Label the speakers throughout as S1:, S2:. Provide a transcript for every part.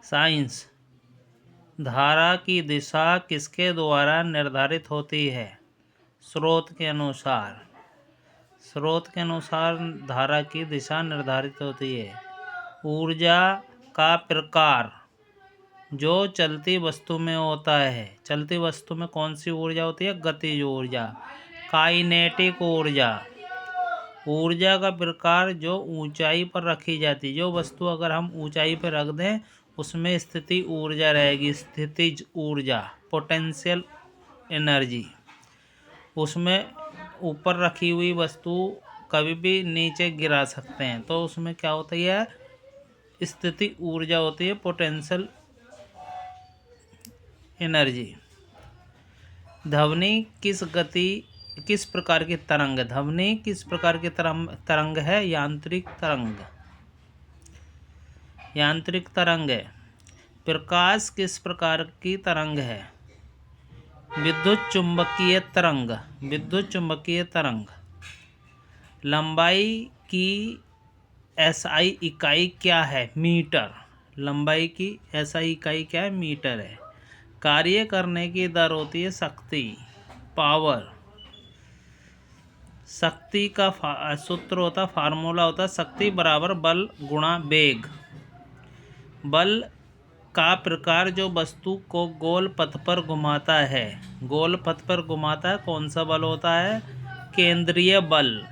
S1: Science. धारा की दिशा किसके द्वारा निर्धारित होती है? स्रोत के अनुसार। स्रोत के अनुसार धारा की दिशा निर्धारित होती है। ऊर्जा का प्रकार जो चलती वस्तु में होता है। चलती वस्तु में कौन सी ऊर्जा होती है? गतिज ऊर्जा, काइनेटिक ऊर्जा। ऊर्जा का प्रकार जो ऊंचाई पर रखी जाती है। जो वस्तु अगर हम ऊंचाई पर रख दें उसमें स्थिति ऊर्जा रहेगी, स्थितिज ऊर्जा, पोटेंशियल एनर्जी। उसमें ऊपर रखी हुई वस्तु कभी भी नीचे गिरा सकते हैं, तो उसमें क्या होती है? स्थिति ऊर्जा होती है, पोटेंशियल एनर्जी। ध्वनि किस प्रकार की तरंग है? ध्वनि किस प्रकार की तरंग है? यांत्रिक तरंग। यांत्रिक तरंग है। प्रकाश किस प्रकार की तरंग है? विद्युत चुंबकीय तरंग। विद्युत चुंबकीय तरंग। लंबाई की एसआई इकाई क्या है? मीटर। लंबाई की एसआई इकाई क्या है? मीटर है। कार्य करने की दर होती है शक्ति, पावर। शक्ति का सूत्र होता, फार्मूला होता शक्ति बराबर बल गुणा वेग। बल का प्रकार जो वस्तु को गोल पथ पर घुमाता है। गोल पथ पर घुमाता है, कौन सा बल होता है? केंद्रीय बल।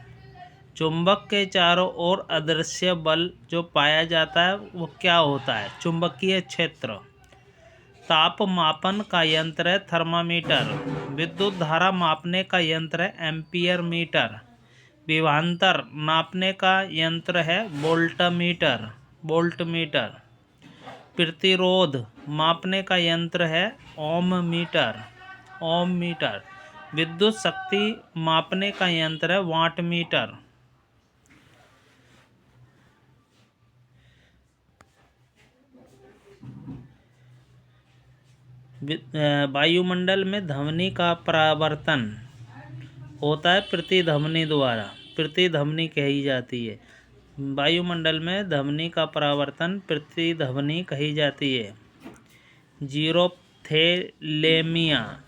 S1: चुंबक के चारों ओर अदृश्य बल जो पाया जाता है वो क्या होता है? चुंबकीय क्षेत्र। ताप मापन का यंत्र है थर्मामीटर। विद्युत धारा मापने का यंत्र है एम्पीयर मीटर। विभवांतर नापने का यंत्र है वोल्टमीटर। वोल्टमीटर। प्रतिरोध मापने का यंत्र है ओम मीटर। ओम मीटर। विद्युत शक्ति मापने का यंत्र है वाट मीटर। वायुमंडल में ध्वनि का परावर्तन होता है प्रतिध्वनि द्वारा। प्रतिध्वनि कही जाती है। वायुमंडल में ध्वनि का परावर्तन प्रतिध्वनि कही जाती है। जीरोप्थेलेमिया।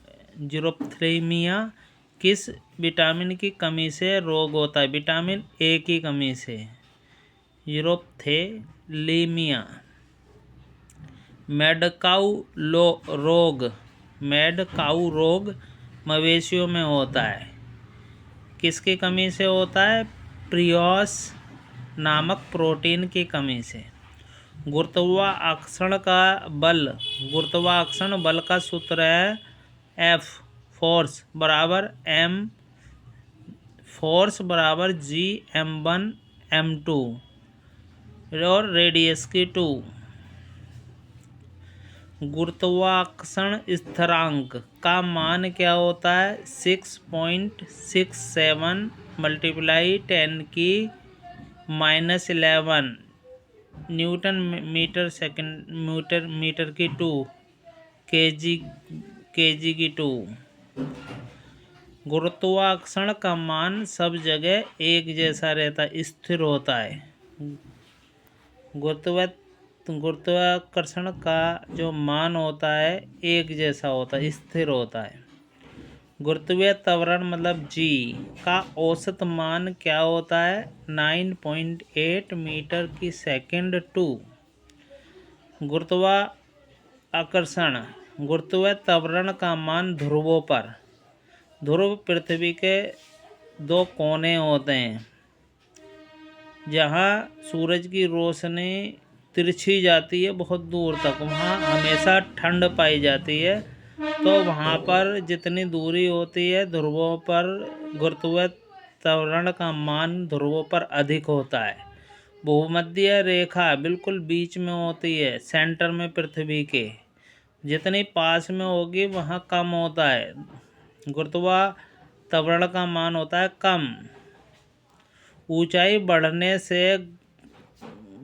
S1: जीरोप्थेलेमिया किस विटामिन की कमी से रोग होता है? विटामिन ए की कमी से। जीरोप्थेलेमिया। मैडकाउ रोग। मैडकाउ रोग मवेशियों में होता है। किसकी कमी से होता है? प्रियोस नामक प्रोटीन की कमी से। गुरुत्वाकर्षण का बल। गुरुत्वाकर्षण बल का सूत्र है एफ, फोर्स बराबर एम, फोर्स बराबर जी m1 m2 और रेडियस की 2। गुरुत्वाकर्षण स्थिरांक का मान क्या होता है? 6.67 multiply 10⁻11 newton metre second metre की 2 केजी की 2। गुरुत्वाकर्षण का मान सब जगह एक जैसा रहता है, स्थिर होता है। गुरुत्वाकर्षण का जो मान होता है एक जैसा होता है, स्थिर होता है। गुरुत्वीय त्वरण मतलब जी का औसत मान क्या होता है? 9.8 मीटर की सेकंड 2। गुरुत्वाकर्षण गुरुत्वीय त्वरण का मान ध्रुवों पर। ध्रुव पृथ्वी के 2 कोने होते हैं जहाँ सूरज की रोशनी तिरछी जाती है बहुत दूर तक, वहाँ हमेशा ठंड पाई जाती है। तो वहाँ पर जितनी दूरी होती है ध्रुवों पर, गुरुत्वीय त्वरण का मान ध्रुवों पर अधिक होता है। भूमध्य रेखा बिल्कुल बीच में होती है, सेंटर में पृथ्वी के। जितनी पास में होगी वहाँ कम होता है। गुरुत्वीय त्वरण का मान होता है कम। ऊंचाई बढ़ने से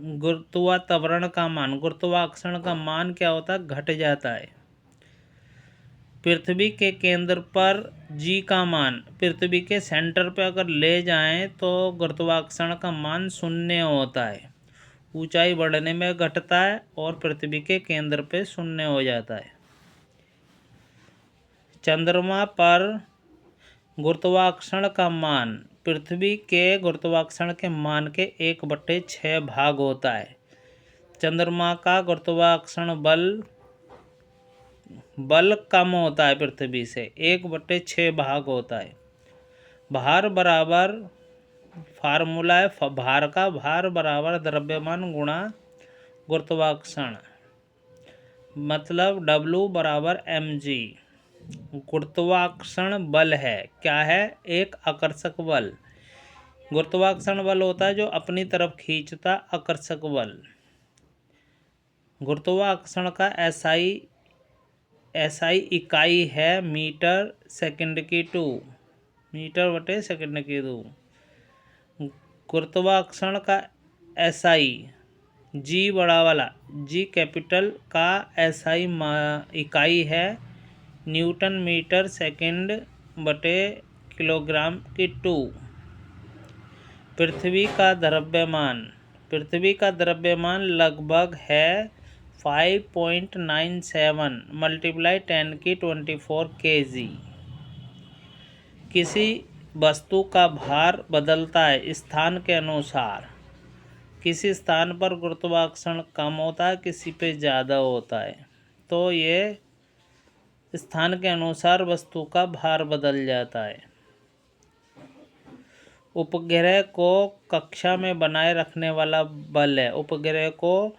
S1: गुरुत्वीय त्वरण का मान, गुरुत्वाकर्षण का मान क्या होता है? घट जाता है। पृथ्वी के केंद्र पर जी का मान पृथ्वी के सेंटर पर अगर ले जाएं तो गुरुत्वाकर्षण का मान 0 होता है। ऊंचाई बढ़ने में घटता है और पृथ्वी के केंद्र पे शून्य हो जाता है। चंद्रमा पर गुरुत्वाकर्षण का मान पृथ्वी के गुरुत्वाकर्षण के मान के 1/6 भाग होता है। चंद्रमा का गुरुत्वाकर्षण बल कम होता है पृथ्वी से, 1/6 भाग होता है। भार बराबर फार्मूला है, भार का भार बराबर द्रव्यमान गुणा गुरुत्वाकर्षण, मतलब W बराबर mg। गुरुत्वाकर्षण बल है, क्या है? एक आकर्षक बल। गुरुत्वाकर्षण बल होता है जो अपनी तरफ खींचता, आकर्षक बल। गुरुत्वाकर्षण का SI इकाई है मीटर सेकंड की 2, मीटर/सेकंड की 2। गुरुत्वाकर्षण का SI G बड़ा वाला, G कैपिटल का SI इकाई है न्यूटन मीटर सेकंड बटे किलोग्राम की 2। पृथ्वी का द्रव्यमान लगभग है 5.97 × 10⁻24 kg। किसी वस्तु का भार बदलता है स्थान के अनुसार। किसी स्थान पर गुरुत्वाकर्षण कम होता है, किसी पे ज़्यादा होता है, तो ये स्थान के अनुसार वस्तु का भार बदल जाता है। उपग्रह को कक्षा में बनाए रखने वाला बल है। उपग्रह को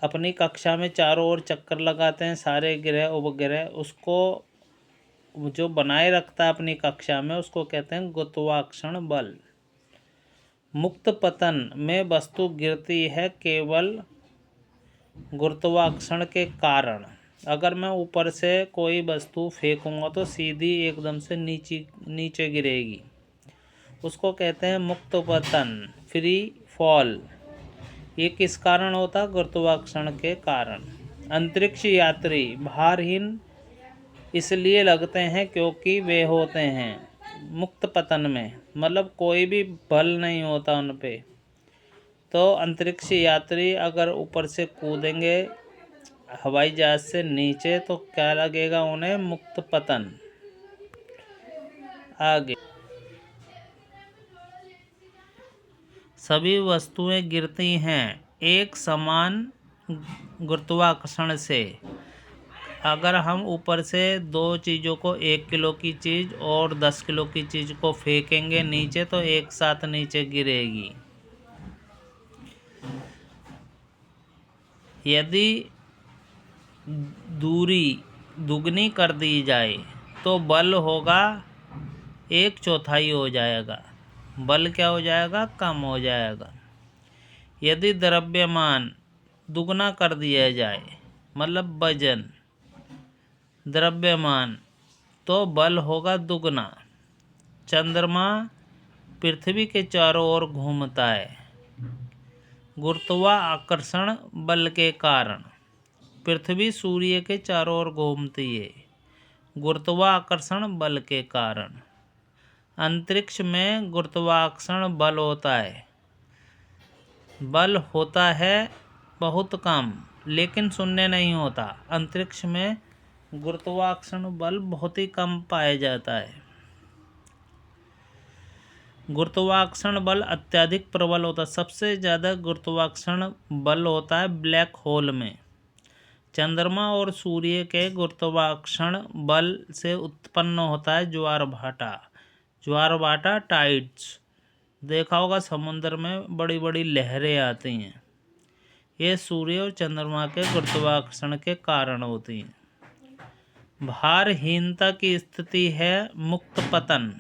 S1: अपनी कक्षा में चारों ओर चक्कर लगाते हैं सारे ग्रह उपग्रह, उसको जो बनाए रखता है अपनी कक्षा में उसको कहते हैं गुरुत्वाकर्षण बल। मुक्त पतन में वस्तु गिरती है केवल गुरुत्वाकर्षण के कारण। अगर मैं ऊपर से कोई वस्तु फेंकूंगा तो सीधी एकदम से नीचे गिरेगी, उसको कहते हैं मुक्त पतन, फ्री फॉल। ये किस कारण होता? गुरुत्वाकर्षण के कारण। अंतरिक्ष यात्री भारहीन इसलिए लगते हैं क्योंकि वे होते हैं मुक्त पतन में, मतलब कोई भी बल नहीं होता उन पे। तो अंतरिक्ष यात्री अगर ऊपर से कूदेंगे हवाई जहाज से नीचे तो क्या लगेगा उन्हें? मुक्त पतन। आगे, सभी वस्तुएं गिरती हैं एक समान गुरुत्वाकर्षण से। अगर हम ऊपर से 2 चीज़ों को, 1 किलो की चीज़ और 10 किलो की चीज़ को फेंकेंगे नीचे तो एक साथ नीचे गिरेगी। यदि दूरी दुगनी कर दी जाए तो बल होगा 1/4 हो जाएगा। बल क्या हो जाएगा? कम हो जाएगा। यदि द्रव्यमान दुगना कर दिया जाए, मतलब वजन द्रव्यमान, तो बल होगा दुगना। चंद्रमा पृथ्वी के चारों ओर घूमता है गुरुत्वाकर्षण बल के कारण। पृथ्वी सूर्य के चारों ओर घूमती है गुरुत्वाकर्षण बल के कारण। अंतरिक्ष में गुरुत्वाकर्षण बल होता है बहुत कम, लेकिन शून्य नहीं होता। अंतरिक्ष में गुरुत्वाकर्षण बल बहुत ही कम पाया जाता है। गुरुत्वाकर्षण बल अत्यधिक प्रबल होता है। सबसे ज़्यादा गुरुत्वाकर्षण बल होता है ब्लैक होल में। चंद्रमा और सूर्य के गुरुत्वाकर्षण बल से उत्पन्न होता है ज्वार भाटा टाइड्स। देखा होगा समुद्र में बड़ी बड़ी लहरें आती हैं, ये सूर्य और चंद्रमा के गुरुत्वाकर्षण के कारण होती हैं। भारहीनता की स्थिति है मुक्त पतन।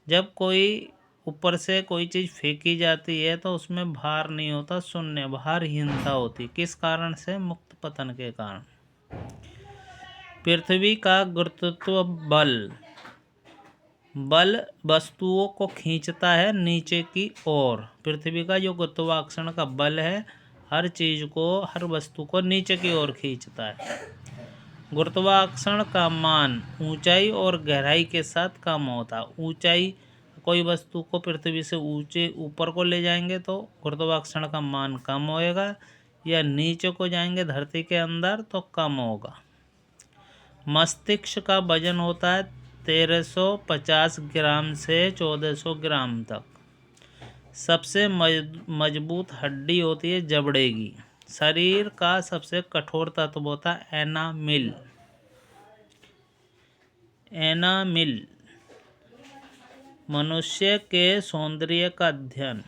S1: जब कोई ऊपर से कोई चीज़ फेंकी जाती है तो उसमें भार नहीं होता, शून्य भारहीनता होती। किस कारण से? मुक्त पतन के कारण। पृथ्वी का गुरुत्व बल वस्तुओं को खींचता है नीचे की ओर। पृथ्वी का जो गुरुत्वाकर्षण का बल है हर चीज़ को, हर वस्तु को नीचे की ओर खींचता है। गुरुत्वाकर्षण का मान ऊंचाई और गहराई के साथ कम होता है। ऊंचाई कोई वस्तु को पृथ्वी से ऊंचे ऊपर को ले जाएंगे तो गुरुत्वाकर्षण का मान कम होएगा, या नीचे को जाएंगे धरती के अंदर तो कम होगा। मस्तिष्क का वजन होता है 1350 ग्राम से 1400 ग्राम तक। सबसे मजबूत हड्डी होती है जबड़े की। शरीर का सबसे कठोर तत्व होता है एनामिल। मनुष्य के सौंदर्य का अध्ययन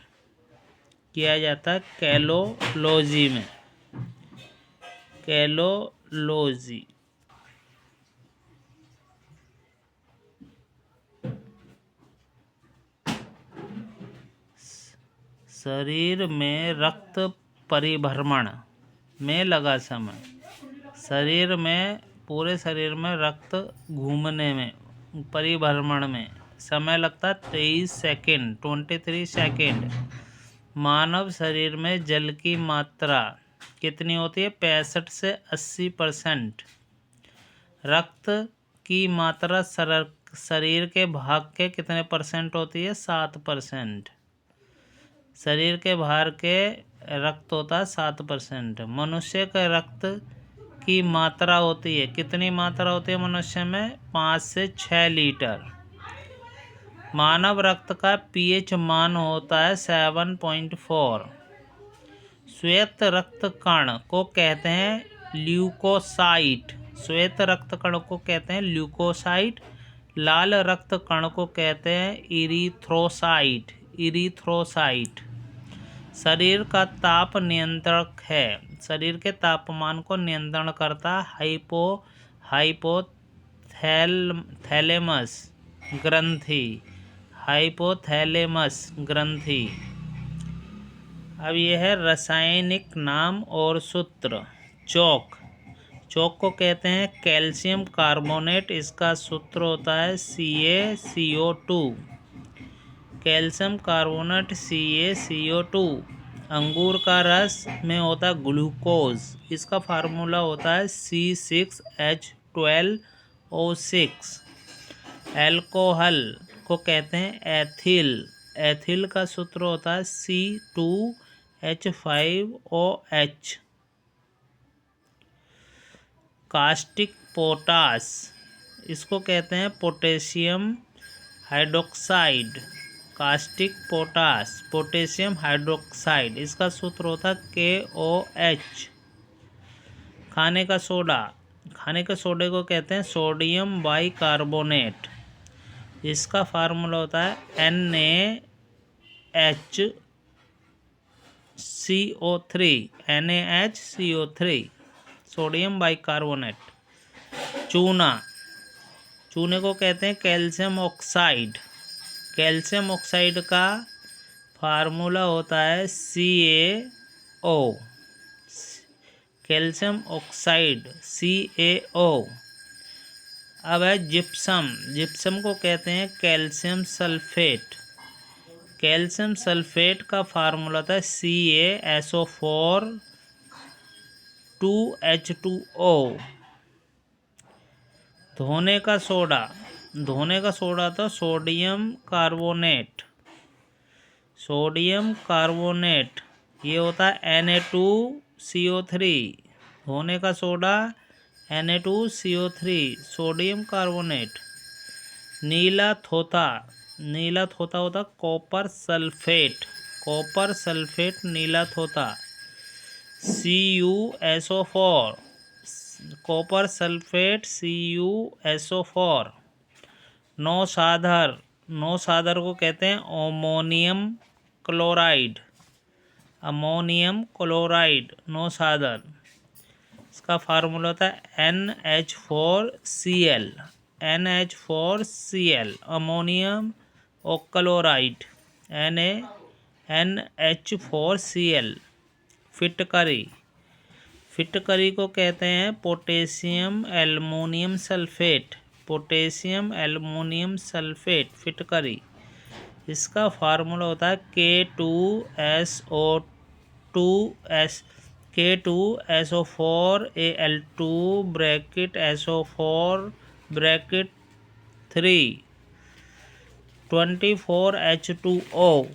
S1: किया जाता है कैलोलॉजी में। कैलोलॉजी शरीर में रक्त परिभ्रमण में लगा समय। शरीर में पूरे शरीर में रक्त घूमने में, परिभ्रमण में समय लगता है 23 सेकेंड। मानव शरीर में जल की मात्रा कितनी होती है? 65 से 80%। रक्त की मात्रा शरीर के भाग के कितने परसेंट होती है? 7%। शरीर के भार के रक्त होता है 7%। मनुष्य के रक्त की मात्रा होती है, कितनी मात्रा होती है मनुष्य में? 5 से 6 लीटर। मानव रक्त का पीएच मान होता है 7.4। श्वेत रक्त कण को कहते हैं ल्यूकोसाइट। श्वेत रक्त कण को कहते हैं ल्यूकोसाइट। लाल रक्त कण को कहते हैं इरीथ्रोसाइट। शरीर का ताप नियंत्रक है। शरीर के तापमान को नियंत्रण करता हाइपोथैलेमस ग्रंथि। अब यह है रासायनिक नाम और सूत्र। चौक को कहते हैं कैल्शियम कार्बोनेट। इसका सूत्र होता है CaCO2। Calcium carbonate CaCO2। अंगूर का रस में होता है ग्लूकोज। इसका फार्मूला होता है C6H12O6। एल्कोहल को कहते हैं एथिल। एथिल का सूत्र होता है C2H5OH। कास्टिक पोटास, इसको कहते हैं potassium hydroxide. Caustic potash, potassium hydroxide, इसका सूत्र होता है KOH। खाने का सोडे को कहते हैं सोडियम बाइकार्बोनेट। इसका फार्मूला होता है NaHCO3, सोडियम बाइकार्बोनेट। चूने को कहते हैं कैल्शियम ऑक्साइड। कैल्शियम ऑक्साइड का फार्मूला होता है CaO। Calcium oxide CaO। अब है जिप्सम को कहते हैं कैल्शियम सल्फेट। कैल्शियम सल्फेट का फार्मूला था CaSO4 2H2O। धोने का सोडा तो सोडियम कार्बोनेट, ये होता है Na2CO3। धोने का सोडा Na2CO3, सोडियम कार्बोनेट। नीला थोथा होता कॉपर सल्फेट नीला थोथा CuSO4। Copper sulphate CuSO4। नौसाधर को कहते हैं अमोनियम क्लोराइड नौसाधर। इसका फार्मूला होता है NH4Cl। अमोनियम और क्लोराइड NH4Cl। फिटकरी को कहते हैं पोटेशियम एल्युमिनियम सल्फेट। फिटकरी, इसका फार्मूला होता है K2SO4Al2 (SO4 3). 24H2O।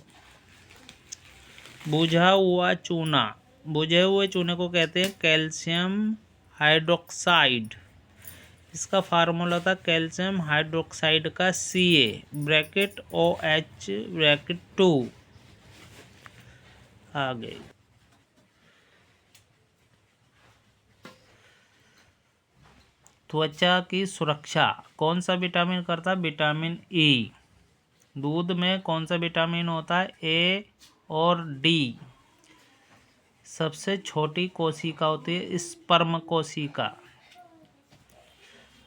S1: बुझा हुआ चूना, बुझे हुए चूने को कहते हैं कैल्शियम हाइड्रोक्साइड। इसका फार्मूला था कैल्शियम हाइड्रोक्साइड का CaOH(2) आगे। त्वचा की सुरक्षा कौन सा विटामिन करता है? Vitamin E. दूध में कौन सा विटामिन होता है? ए और डी। सबसे छोटी कोशिका होती है स्पर्म कोशिका।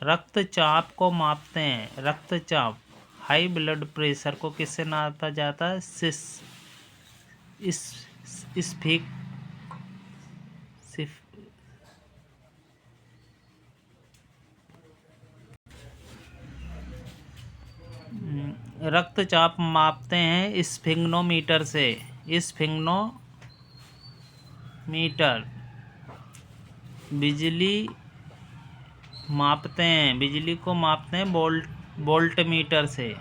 S1: रक्तचाप को मापते हैं, रक्तचाप हाई ब्लड प्रेशर को किससे नापा जाता है? रक्तचाप मापते हैं स्फिग्नोमीटर से। स्फिग्नोमीटर। बिजली मापते हैं, बिजली को मापते हैं वोल्टमीटर से।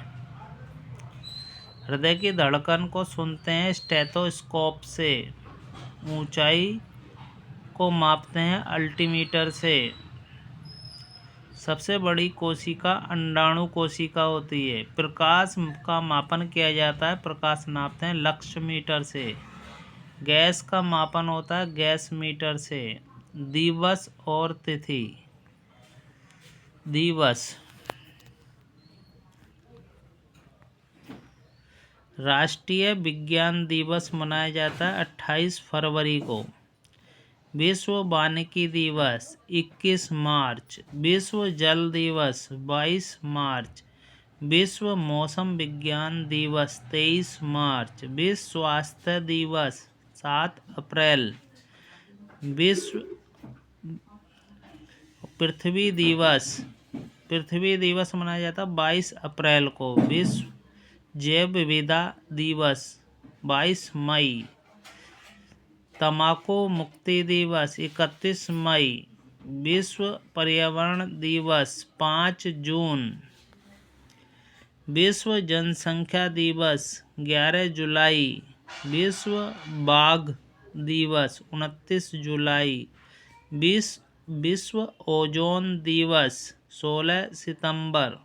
S1: हृदय की धड़कन को सुनते हैं स्टेथोस्कोप से। ऊंचाई को मापते हैं अल्टीमीटर से। सबसे बड़ी कोशिका अंडाणु कोशिका होती है। प्रकाश का मापन किया जाता है, प्रकाश नापते हैं लक्स मीटर से। गैस का मापन होता है गैस मीटर से। दिवस और तिथि। दिवस, राष्ट्रीय विज्ञान दिवस मनाया जाता है 28 फरवरी को। विश्व वानिकी दिवस 21 मार्च। विश्व जल दिवस 22 मार्च। विश्व मौसम विज्ञान दिवस 23 मार्च। विश्व स्वास्थ्य दिवस 7 अप्रैल। विश्व पृथ्वी दिवस मनाया जाता है 22 अप्रैल को। विश्व जैव विविधता दिवस 22 मई। तंबाकू मुक्ति दिवस 31 मई। विश्व पर्यावरण दिवस 5 जून। विश्व जनसंख्या दिवस 11 जुलाई। विश्व बाघ दिवस 29 जुलाई। विश्व ओजोन दिवस 16 सितंबर।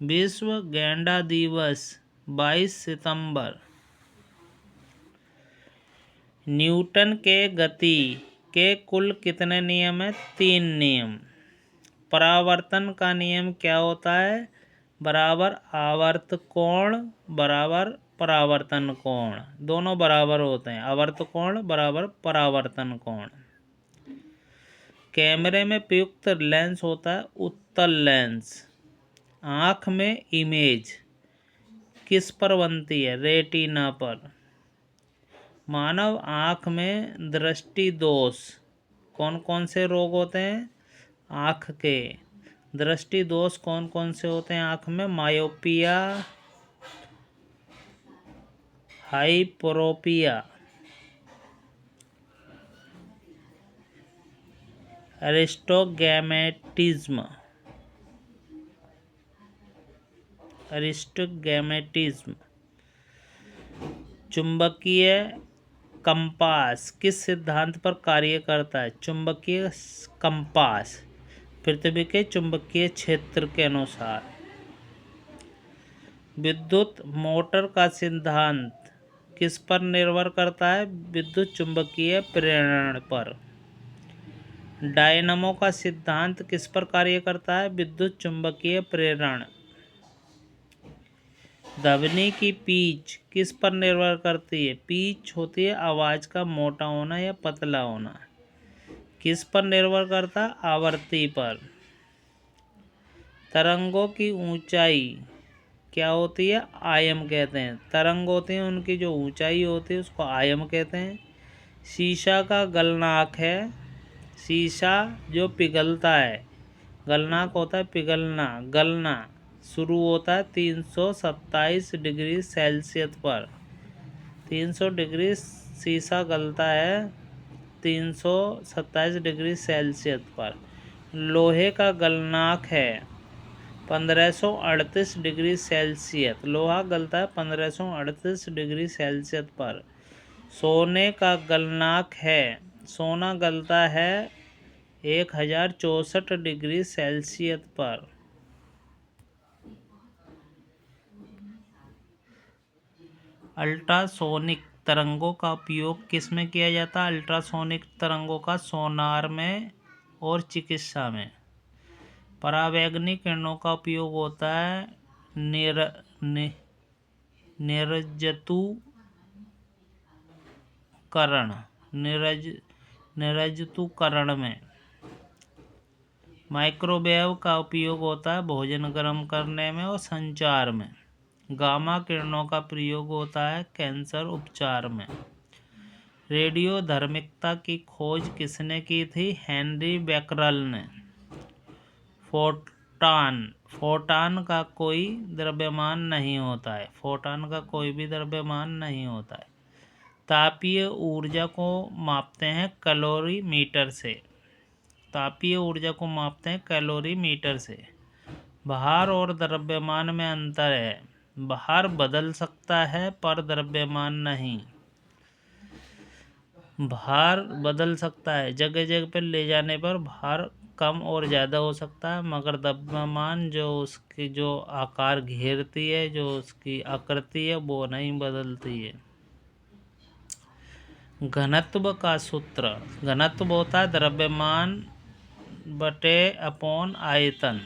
S1: विश्व गैंडा दिवस 22 सितंबर। न्यूटन के गति के कुल कितने नियम हैं? 3 नियम। परावर्तन का नियम क्या होता है? बराबर आवर्त कोण बराबर परावर्तन कोण, दोनों बराबर होते हैं। आवर्त कोण बराबर परावर्तन कोण। कैमरे में प्रयुक्त लेंस होता है उत्तल लेंस। आँख में इमेज किस पर बनती है? रेटिना पर। मानव आँख में दृष्टि दोष कौन कौन से रोग होते हैं? आँख के दृष्टि दोष कौन कौन से होते हैं आँख में? Myopia, hyperopia, astigmatism. चुंबकीय कंपास किस सिद्धांत पर कार्य करता है? चुंबकीय कंपास पृथ्वी के चुंबकीय क्षेत्र के अनुसार। विद्युत मोटर का सिद्धांत किस पर निर्भर करता है? विद्युत चुंबकीय प्रेरण पर। डायनमो का सिद्धांत किस पर कार्य करता है? विद्युत चुंबकीय प्रेरण। ध्वनि की पिच किस पर निर्भर करती है? पिच होती है आवाज़ का मोटा होना या पतला होना। किस पर निर्भर करता है? आवृत्ति पर। तरंगों की ऊंचाई क्या होती है? आयाम कहते हैं। तरंग होती हैं उनकी जो ऊंचाई होती है उसको आयाम कहते हैं। शीशा का गलनांक है, शीशा जो पिघलता है, गलनांक होता है पिघलना, गलना शुरू होता है 327 डिग्री सेल्सियस पर। 300 डिग्री शीशा गलता है 327 डिग्री सेल्सियस पर। लोहे का गलनांक है 1538 डिग्री सेल्सियस। लोहा गलता है 1538 डिग्री सेल्सियस पर। सोने का गलनांक है, सोना गलता है 1064 डिग्री सेल्सियस पर। अल्ट्रासोनिक तरंगों का उपयोग किस में किया जाता है? अल्ट्रासोनिक तरंगों का सोनार में और चिकित्सा में। परावैंगनी किरणों का उपयोग होता है निरजतुकरण में। माइक्रोवेव का उपयोग होता है भोजन गर्म करने में और संचार में। गामा किरणों का प्रयोग होता है कैंसर उपचार में। रेडियो धार्मिकता की खोज किसने की थी? हेनरी बेकरल ने। फोटॉन का कोई द्रव्यमान नहीं होता है, फोटॉन का कोई भी द्रव्यमान नहीं होता है। तापीय ऊर्जा को मापते हैं कैलोरीमीटर से, तापीय ऊर्जा को मापते हैं कैलोरीमीटर से। भार और द्रव्यमान में अंतर है, भार बदल सकता है पर द्रव्यमान नहीं। भार बदल सकता है, जगह जगह पर ले जाने पर भार कम और ज़्यादा हो सकता है, मगर द्रव्यमान जो उसकी जो आकार घेरती है, जो उसकी आकृति है, वो नहीं बदलती है। घनत्व का सूत्र, घनत्व होता है द्रव्यमान बटे अपॉन आयतन।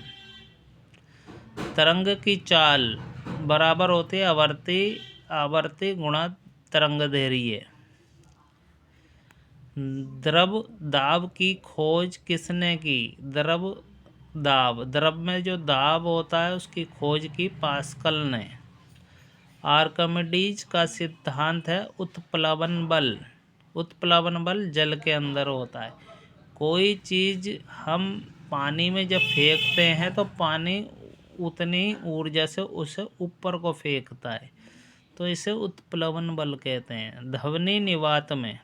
S1: तरंग की चाल बराबर होती है आवर्ती गुणा तरंगदैर्घ्य। द्रव दाब की खोज किसने की? द्रव में जो दाब होता है उसकी खोज की पास्कल ने। आर्किमिडीज का सिद्धांत है उत्प्लवन बल। उत्प्लवन बल जल के अंदर होता है। कोई चीज़ हम पानी में जब फेंकते हैं तो पानी उतनी ऊर्जा से उसे ऊपर को फेंकता है, तो इसे उत्प्लवन बल कहते हैं। ध्वनि निवात में,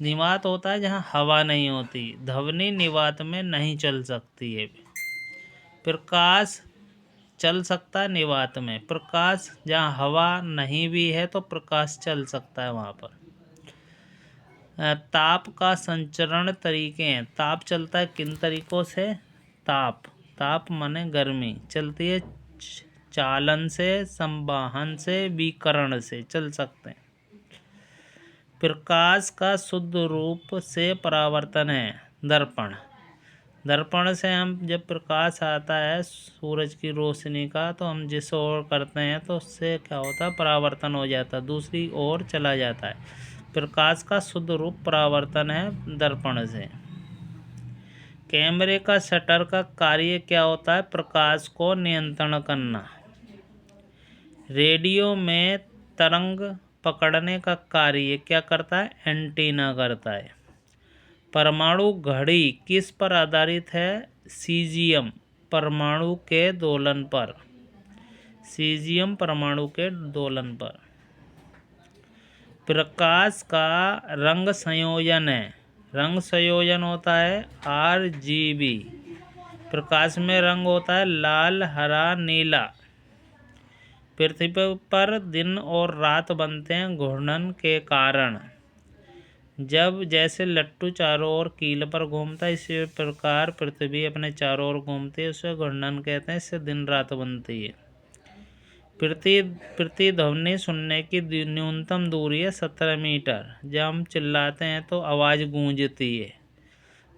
S1: निवात होता है जहाँ हवा नहीं होती, ध्वनि निवात में नहीं चल सकती है। प्रकाश चल सकता है निवात में, प्रकाश जहाँ हवा नहीं भी है तो प्रकाश चल सकता है वहाँ पर। ताप का संचरण तरीके हैं। ताप चलता है किन तरीकों से? ताप माने गर्मी चलती है चालन से, संवहन से, विकिरण से चल सकते हैं। प्रकाश का शुद्ध रूप से परावर्तन है दर्पण। दर्पण से हम जब प्रकाश आता है सूरज की रोशनी का, तो हम जिस ओर करते हैं तो उससे क्या होता है? परावर्तन हो जाता है, दूसरी ओर चला जाता है। प्रकाश का शुद्ध रूप परावर्तन है दर्पण से। कैमरे का शटर का कार्य क्या होता है? प्रकाश को नियंत्रण करना। रेडियो में तरंग पकड़ने का कार्य क्या करता है? एंटीना करता है। परमाणु घड़ी किस पर आधारित है? सीजियम परमाणु के दोलन पर। सीजियम परमाणु के दोलन पर। प्रकाश का रंग संयोजन है, रंग संयोजन होता है RGB। प्रकाश में रंग होता है लाल, हरा, नीला। पृथ्वी पर दिन और रात बनते हैं घूर्णन के कारण। जब जैसे लट्टू चारों ओर कील पर घूमता है, इसी प्रकार पृथ्वी अपने चारों ओर घूमती है, उसे घूर्णन कहते हैं। इससे दिन रात बनती है। प्रतिध्वनि सुनने की न्यूनतम दूरी है 17 मीटर। जब हम चिल्लाते हैं तो आवाज़ गूंजती है,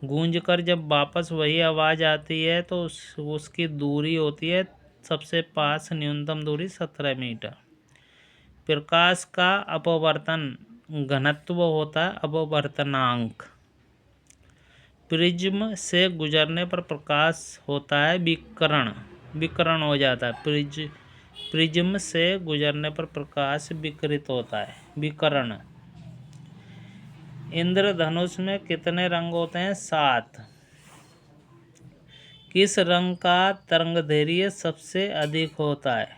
S1: गूंज कर जब वापस वही आवाज़ आती है तो उसकी दूरी होती है सबसे पास न्यूनतम दूरी 17 मीटर। प्रकाश का अपवर्तन घनत्व होता है अपवर्तनांक। प्रिज्म से गुजरने पर प्रकाश होता है विकरण हो जाता है। प्रिज्म से गुजरने पर प्रकाश विकृत होता है, विकर्ण। इंद्रधनुष में कितने रंग होते हैं? 7। किस रंग का तरंगदैर्घ्य सबसे अधिक होता है?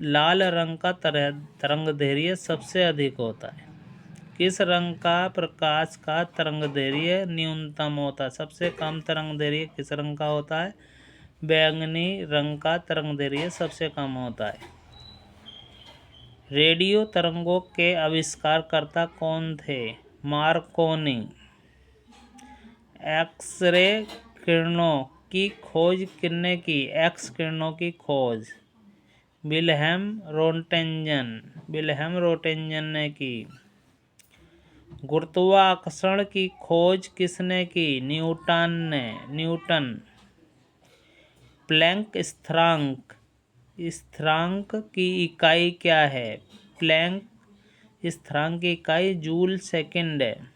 S1: लाल रंग का तरंगदैर्घ्य सबसे अधिक होता है। किस रंग का प्रकाश का तरंगदैर्घ्य न्यूनतम होता है? सबसे कम तरंगदैर्घ्य किस रंग का होता है? बैंगनी रंग का तरंगदैर्घ्य सबसे कम होता है। रेडियो तरंगों के आविष्कारकर्ता कौन थे? मार्कोनी। एक्स-रे किरणों की खोज किसने की? एक्स किरणों की खोज विल्हेम रोंटेंजन ने की। गुरुत्वाकर्षण की खोज किसने की? न्यूटन। प्लैंक स्थिरांक की इकाई क्या है? प्लैंक स्थिरांक की इकाई जूल सेकंड है।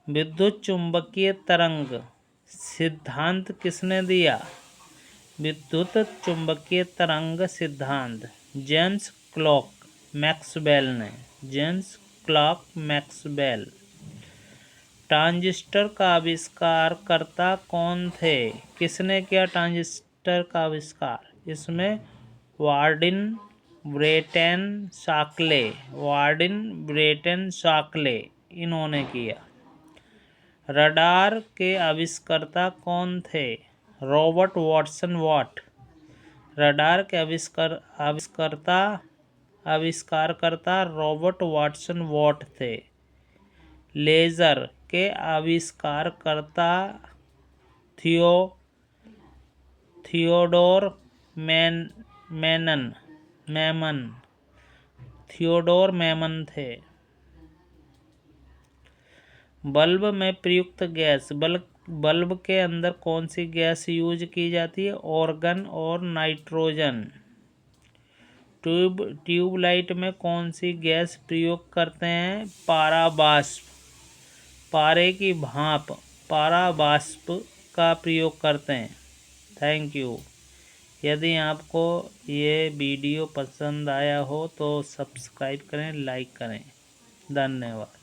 S1: विद्युत चुंबकीय तरंग सिद्धांत किसने दिया? विद्युत चुंबकीय तरंग सिद्धांत जेम्स क्लर्क मैक्सवेल। ट्रांजिस्टर का आविष्कारकर्ता कौन थे? किसने किया ट्रांजिस्टर का आविष्कार? इसमें वार्डिन ब्रेटन शाक्ले इन्होंने किया। रडार के आविष्कर्ता कौन थे? Robert Watson what. रडार के आविष्कारकर्ता रॉबर्ट वाटसन वॉट थे। लेजर के आविष्कारकर्ता थियोडोर मेमन थे। बल्ब में प्रयुक्त गैस बल्ब के अंदर कौन सी गैस यूज की जाती है? ऑर्गन और नाइट्रोजन। ट्यूबलाइट में कौन सी गैस प्रयोग करते हैं? पाराबाष्प। पारे की भाप पाराबाष्प का प्रयोग करते हैं। Thank you. यदि आपको ये वीडियो पसंद आया हो तो सब्सक्राइब करें, लाइक करें। धन्यवाद।